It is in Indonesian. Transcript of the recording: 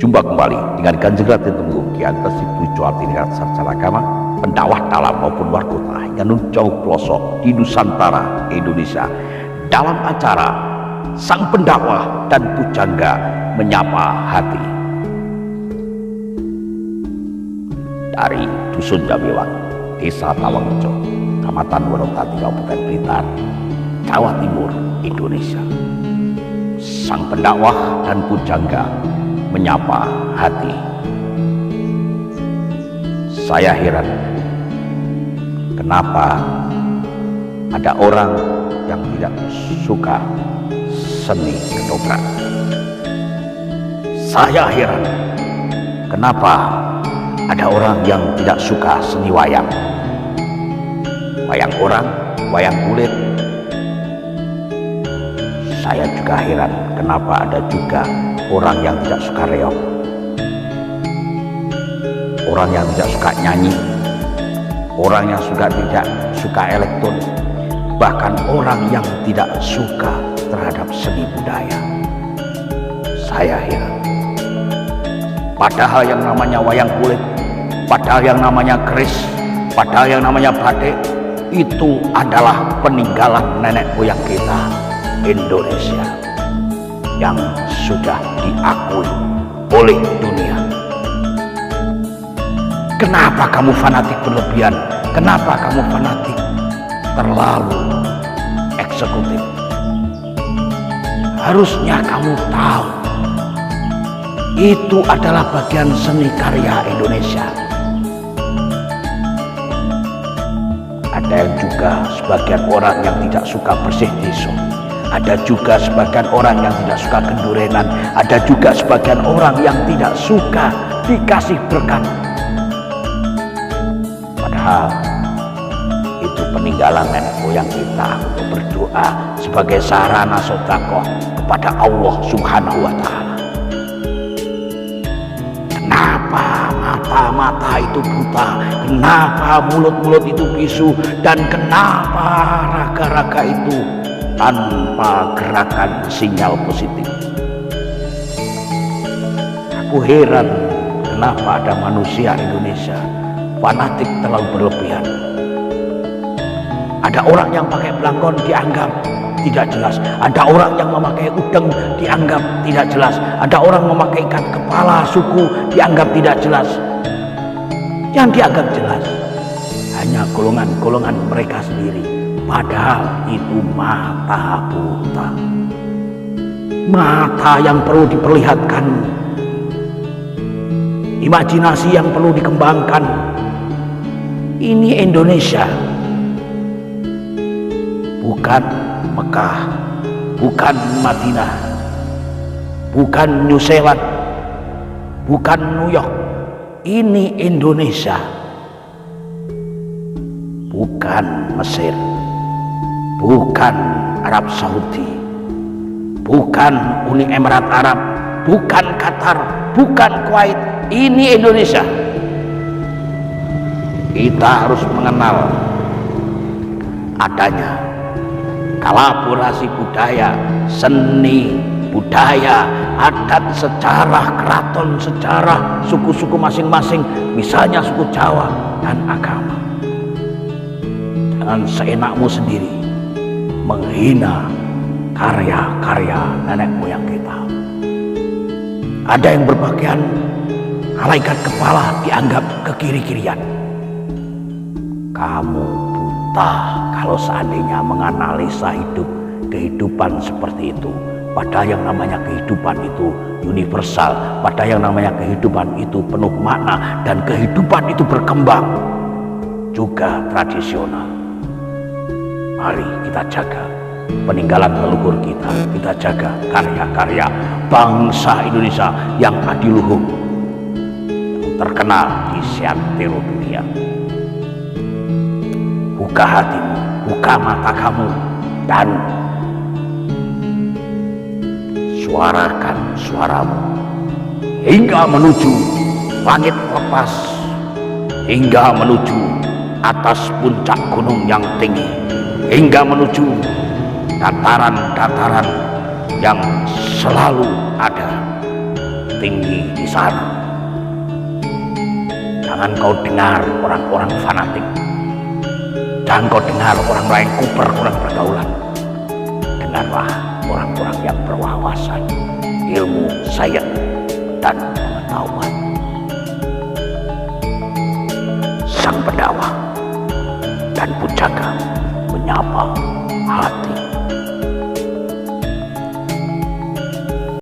Jumpa kembali dengan Kanjeng Raden Temenggung Ki Ageng Pujo Atinerat Sarjana Agama, pendakwah dalam maupun luar kota yang jauh pelosok di Nusantara Indonesia, dalam acara Sang Pendakwah dan Pujangga Menyapa Hati dari Dusun Jamiwang, Desa Tawangrejo, Kecamatan Wonotanti, Kabupaten Blitar, Jawa Timur, Indonesia. Sang Pendakwah dan Pujangga Menyapa Hati. Saya heran kenapa ada orang yang tidak suka seni ketoprak. Saya heran kenapa ada orang yang tidak suka seni wayang. Wayang orang, wayang kulit. Saya juga heran kenapa ada juga orang yang tidak suka reog, orang yang tidak suka nyanyi, orang yang tidak suka elektronik, bahkan orang yang tidak suka terhadap seni budaya. Saya heran. Padahal yang namanya wayang kulit, padahal yang namanya keris, padahal yang namanya batik, itu adalah peninggalan nenek moyang kita Indonesia yang sudah diakui oleh dunia. Kenapa kamu fanatik berlebihan? Kenapa kamu fanatik terlalu eksekutif? Harusnya kamu tahu itu adalah bagian seni karya Indonesia. Ada yang juga sebagian orang yang tidak suka bersih tisu. Ada juga sebagian orang yang tidak suka gendurenan. Ada juga sebagian orang yang tidak suka dikasih berkat. Padahal itu peninggalan nenek moyang kita untuk berdoa sebagai sarana sedekah kepada Allah Subhanahu wa Ta'ala. Kenapa mata-mata itu buta? Kenapa mulut-mulut itu bisu? Dan kenapa raga-raga itu tanpa gerakan sinyal positif? Aku heran kenapa ada manusia Indonesia fanatik terlalu berlebihan. Ada orang yang pakai belangkon dianggap tidak jelas. Ada orang yang memakai udeng dianggap tidak jelas. Ada orang memakai ikat kepala suku dianggap tidak jelas. Yang dianggap jelas hanya golongan-golongan mereka sendiri. Padahal itu mata buta, mata yang perlu diperlihatkan, imajinasi yang perlu dikembangkan. Ini Indonesia, bukan Mekah, bukan Madinah, bukan New Zealand, bukan New York. Ini Indonesia, bukan Mesir, bukan Arab Saudi, bukan Uni Emirat Arab, bukan Qatar, bukan Kuwait. Ini Indonesia. Kita harus mengenal adanya kolaborasi budaya, seni budaya, adat, sejarah, keraton, sejarah suku-suku masing-masing, misalnya suku Jawa, dan agama. Jangan seenakmu sendiri menghina karya-karya nenek moyang kita. Ada yang berpakaian malaikat kepala dianggap kekiri-kirian. Kamu buta kalau seandainya menganalisa kehidupan seperti itu. Padahal yang namanya kehidupan itu universal, padahal yang namanya kehidupan itu penuh makna, dan kehidupan itu berkembang juga tradisional. Mari kita jaga peninggalan leluhur kita, kita jaga karya-karya bangsa Indonesia yang adiluhung, yang terkenal di seantero dunia. Buka hatimu, buka mata kamu, dan suarakan suaramu hingga menuju langit lepas, hingga menuju atas puncak gunung yang tinggi, hingga menuju dataran-dataran yang selalu ada tertinggi di sana. Jangan kau dengar orang-orang fanatik. Jangan kau dengar orang-orang yang kuper, kurang pergaulan. Dengarlah orang-orang yang berwawasan, ilmu, sains, dan pengetahuan. Sang pendakwah dan pujangga menyapa hati